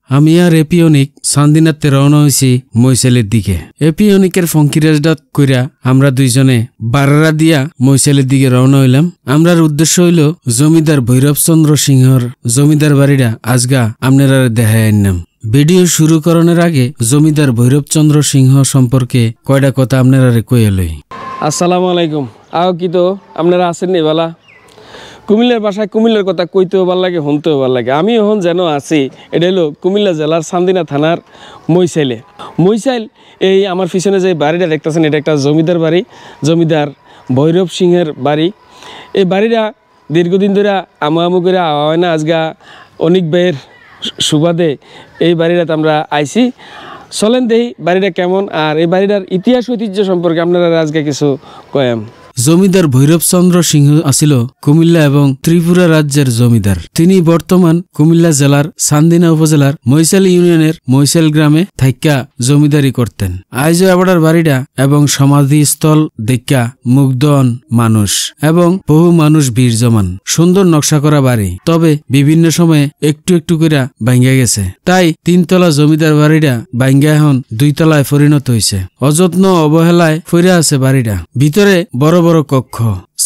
আমি আর এপিওনিক সান্দিনাতে রওনা হয়েছি মৈশালের দিকে। এপিওনিকের ফঙ্কিরাজডাত কইরা আমরা দুইজনে বারারা দিয়া মৈশালের দিকে রওনা হইলাম। আমরার উদ্দেশ্য হইল জমিদার ভৈরবচন্দ্র সিংহর জমিদার বাড়িটা আজগা আপনারা দেখায় আনলাম। ভিডিও শুরু করানোর আগে জমিদার ভৈরবচন্দ্র সিংহ সম্পর্কে কয়টা কথা আপনারা কইয়া লই। আসসালামু আলাইকুম। আও কি তো আপনারা আছেন নি বালা? কুমিল্লার ভাষায় কুমিল্লার কথা কইতেও ভাল লাগে, শুনতেও ভাল লাগে। আমি এখন যেন আছি, এটা হলো কুমিল্লা জেলার চান্দিনা থানার মৈশাইলে। মৈশাইল এই আমার পিছনে যে বাড়িটা দেখতেছেন, এটা একটা জমিদার বাড়ি, জমিদার ভৈরব সিংহের বাড়ি। এই বাড়িটা দীর্ঘদিন ধরে আমু করে আওয়া হয় না, আজগা অনেক ভাইয়ের সুবাদে এই বাড়িটাতে আমরা আইছি। চলেন দেই বাড়িটা কেমন, আর এই বাড়িটার ইতিহাস ঐতিহ্য সম্পর্কে আপনারা আজকে কিছু কয়াম। জমিদার ভৈরবচন্দ্র সিংহ আছিল কুমিল্লা এবং ত্রিপুরা রাজ্যের জমিদার। তিনি বর্তমান কুমিল্লা জেলার চান্দিনা উপজেলার মৈশাল ইউনিয়নের মৈশাল গ্রামে থাইকা জমিদারি করতেন। আইজো আবাডার বাড়িটা এবং সমাধিস্থল দেখা মুগ্ধন মানুষ এবং বহু মানুষ ভিড় জমান। সুন্দর নকশা করা বাড়ি, তবে বিভিন্ন সময়ে একটু একটু করে ভাঙ্গা গেছে। তাই তিনতলা জমিদার বাড়িটা ভাঙ্গা এখন দুইতলায় পরিণত হয়েছে। অযত্ন অবহেলায় ফিরে আছে বাড়িটা। ভিতরে বড় বড় কক্ষ,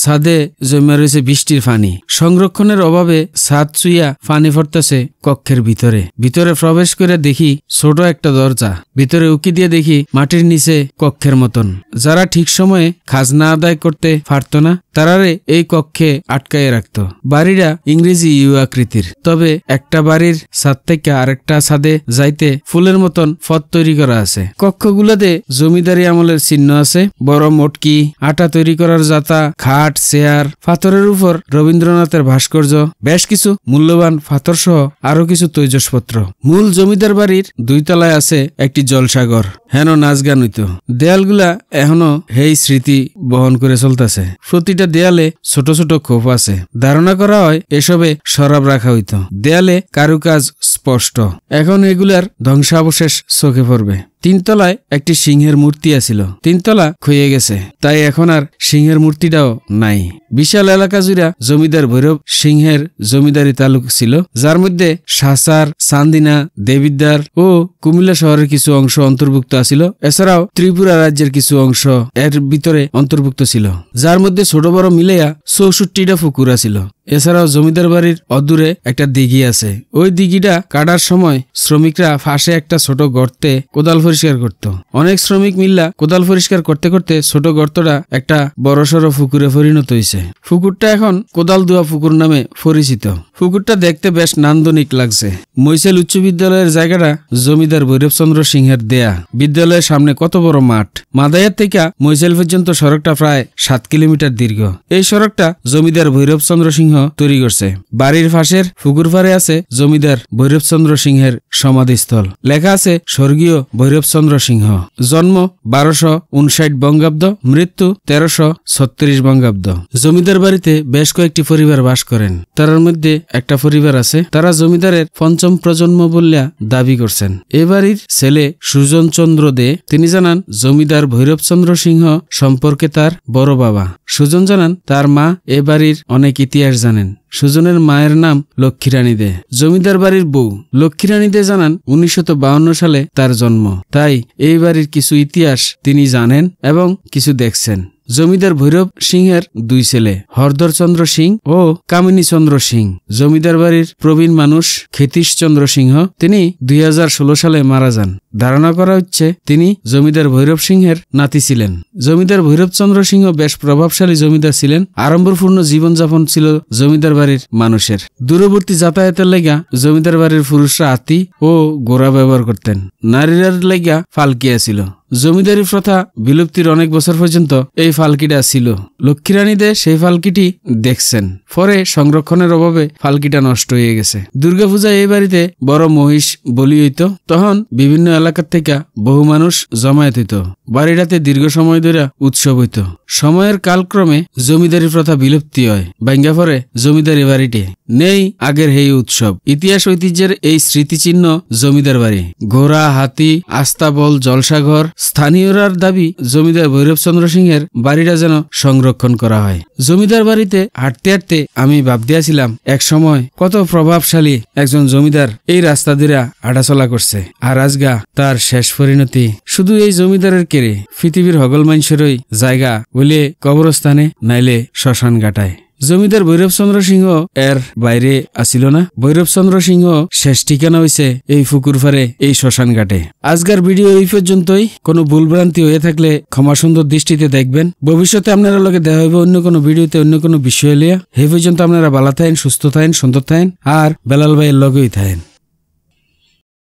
ছাদে জমা রয়েছে বৃষ্টির পানি। সংরক্ষণের অভাবে ছাদ চুইয়া পানি পড়তেছে কক্ষের ভিতরে। ভিতরে প্রবেশ করে দেখি ছোট একটা দরজা, ভিতরে উকি দিয়ে দেখি মাটির নিচে কক্ষের মতন। যারা ঠিক সময়ে খাজনা আদায় করতে পারত না তারারে এই কক্ষে আটকায় রাখত। বাড়িটা ইংরেজি ইউ আকৃতির, তবে একটা বাড়ির ছাদ থেকে আরেকটা ছাদে যাইতে ফুলের মতন পথ তৈরি করা আছে। কক্ষগুলোতে জমিদারি আমলের চিহ্ন আছে। বড় মটকি, আটা তৈরি করার জাতা, খাট, চেয়ার, পাথরের উপর রবীন্দ্রনাথের ভাস্কর্য, বেশ কিছু মূল্যবান পাথর সহ আরো কিছু তৈজসপত্র। মূল জমিদার বাড়ির দুই তলায় আছে একটি জলসাঘর, হেন নাচ গান হইত। দেয়ালগুলা এখনো হেই স্মৃতি বহন করে চলতেছে। প্রতিটা দেয়ালে ছোট ছোট খোপ আছে। ধারণা করা হয় এসবে শরাব রাখা হইত। দেয়ালে কারুকাজ স্পষ্ট। এখন এগুলার ধ্বংসাবশেষ চোখে পড়বে। তিনতলায় একটি সিংহের মূর্তি আছিল, তিনতলা ক্ষয়ে গেছে, তাই এখন আর সিংহের মূর্তিটাও নাই। বিশাল এলাকা জুড়া জমিদার ভৈরব সিংহের জমিদারি তালুক ছিল, যার মধ্যে সাসার, চান্দিনা, দেবিদ্বার ও কুমিল্লা শহরের কিছু অংশ অন্তর্ভুক্ত আছিল। এছাড়াও ত্রিপুরা রাজ্যের কিছু অংশ এর ভিতরে অন্তর্ভুক্ত ছিল, যার মধ্যে ছোট বড় মিলাইয়া 64টা পুকুর আছিল। এছাড়াও জমিদার বাড়ির অদূরে একটা দিঘি আছে। ওই দিঘিটা কাটার সময় শ্রমিকরা ফাঁসে একটা ছোট গর্তে কোদাল পরিষ্কার করত। অনেক শ্রমিক মিল্লা কোদাল পরিষ্কার করতে করতে ছোট গর্তটা একটা বড়সড় পুকুরে পরিণত হয়েছে। পুকুরটা এখন কোদাল ধোয়া পুকুর নামে পরিচিত। পুকুরটা দেখতে বেশ নান্দনিক লাগছে। মৈশাল উচ্চ বিদ্যালয়ের জায়গাটা জমিদার ভৈরবচন্দ্র সিংহের দেয়া। বিদ্যালয়ের সামনে কত বড় মাঠ। মাদায়ার থেকে মৈশাল পর্যন্ত সড়কটা প্রায় 7 কিলোমিটার দীর্ঘ। এই সড়কটা জমিদার ভৈরবচন্দ্র সিংহ তৈরি করছে। বাড়ির পাশের পুকুর পাড়ে আছে জমিদার ভৈরবচন্দ্র সিংহের সমাধিস্থল। লেখা আছে স্বর্গীয় ভৈরবচন্দ্র সিংহ, জন্ম 1259 বঙ্গাব্দ, মৃত্যু 1336 বঙ্গাব্দ। জমিদার বাড়িতে বেশ কয়েকটি পরিবার বাস করেন। তার মধ্যে একটা পরিবার আছে, তারা জমিদারের 5ম প্রজন্ম বলিয়া দাবি করছেন। এ বাড়ির ছেলে সুজন চন্দ্র দে, তিনি জানান জমিদার ভৈরবচন্দ্র সিংহ সম্পর্কে তার বড় বাবা। সুজন জানান তার মা এ বাড়ির অনেক ইতিহাস জানেন। সুজনের মায়ের নাম লক্ষ্মীরানী দে। জমিদার বাড়ির বউ লক্ষ্মীরানী দে জানান 1952 সালে তার জন্ম, তাই এই বাড়ির কিছু ইতিহাস তিনি জানেন এবং কিছু দেখছেন। জমিদার ভৈরব সিংহের 2 ছেলে, হরধর চন্দ্র সিং ও কামিনী চন্দ্র সিং। জমিদার বাড়ির প্রবীণ মানুষ ক্ষিতীশ চন্দ্র সিংহ, তিনি 2016 সালে মারা যান। ধারণা করা হচ্ছে তিনি জমিদার ভৈরব সিংহের নাতি ছিলেন। জমিদার ভৈরবচন্দ্র সিংহ বেশ প্রভাবশালী জমিদার ছিলেন। আড়ম্বরপূর্ণ জীবনযাপন ছিল জমিদার বাড়ির মানুষের। দূরবর্তী যাতায়াতের লেগা জমিদার বাড়ির পুরুষরা হাতি ও ঘোড়া ব্যবহার করতেন। নারীরা লেগা ফালকি ছিল। জমিদারি প্রথা বিলুপ্তির অনেক বছর পর্যন্ত এই ফালকিটা ছিল। লক্ষ্মীরানী দে সেই ফালকিটি দেখছেন, পরে সংরক্ষণের অভাবে ফালকিটা নষ্ট হয়ে গেছে। দুর্গাপূজায় এই বাড়িতে বড় মহিষ বলি হইত। তখন বিভিন্ন এলাকার থেকে বহু মানুষ জমায়েত হইত। বাড়িটাতে দীর্ঘ সময় ধরে উৎসব হইত। সময়ের কালক্রমে জমিদারি প্রথা বিলুপ্তি হয়। ভাঙ্গা পরে জমিদারি বাড়িটি নেই আগের এই উৎসব। ইতিহাস ঐতিহ্যের এই স্মৃতিচিহ্ন জমিদার বাড়ি। ঘোড়া, হাতি, আস্তাবল, জলসাঘর, স্থানীয়রার দাবি জমিদার ভৈরবচন্দ্র সিংহের বাড়িটা যেন সংরক্ষণ করা হয়। জমিদার বাড়িতে হাঁটতে হাঁটতে আমি ভাবতেছিলাম এক সময় কত প্রভাবশালী একজন জমিদার এই রাস্তা দিয়ে হাঁটাচলা করছে, আর আজগা তার শেষ পরিণতি শুধু এই জমিদারের কেড়ে পৃথিবীর হগল মানুষেরই জায়গা বলে কবরস্থানে নাইলে শ্মশান ঘাটায়। জমিদার ভৈরবচন্দ্র সিংহ এর বাইরে আসিল না। ভৈরবচন্দ্র সিংহ শেষ ঠিকানা হইছে এই পুকুর পাড়ে, এই শ্মশান ঘাটে। আজকের ভিডিও এই পর্যন্তই। কোনো ভুলভ্রান্তি হয়ে থাকলে ক্ষমা সুন্দর দৃষ্টিতে দেখবেন। ভবিষ্যতে আপনারা লগে দেখা হইবে অন্য কোনো ভিডিওতে অন্য কোনো বিষয় লিয়া। এই পর্যন্ত আপনারা ভালো থাকেন, সুস্থ থাকেন, সুন্দর থাকেন, আর বেলাল ভাইয়ের লগেই থাকেন।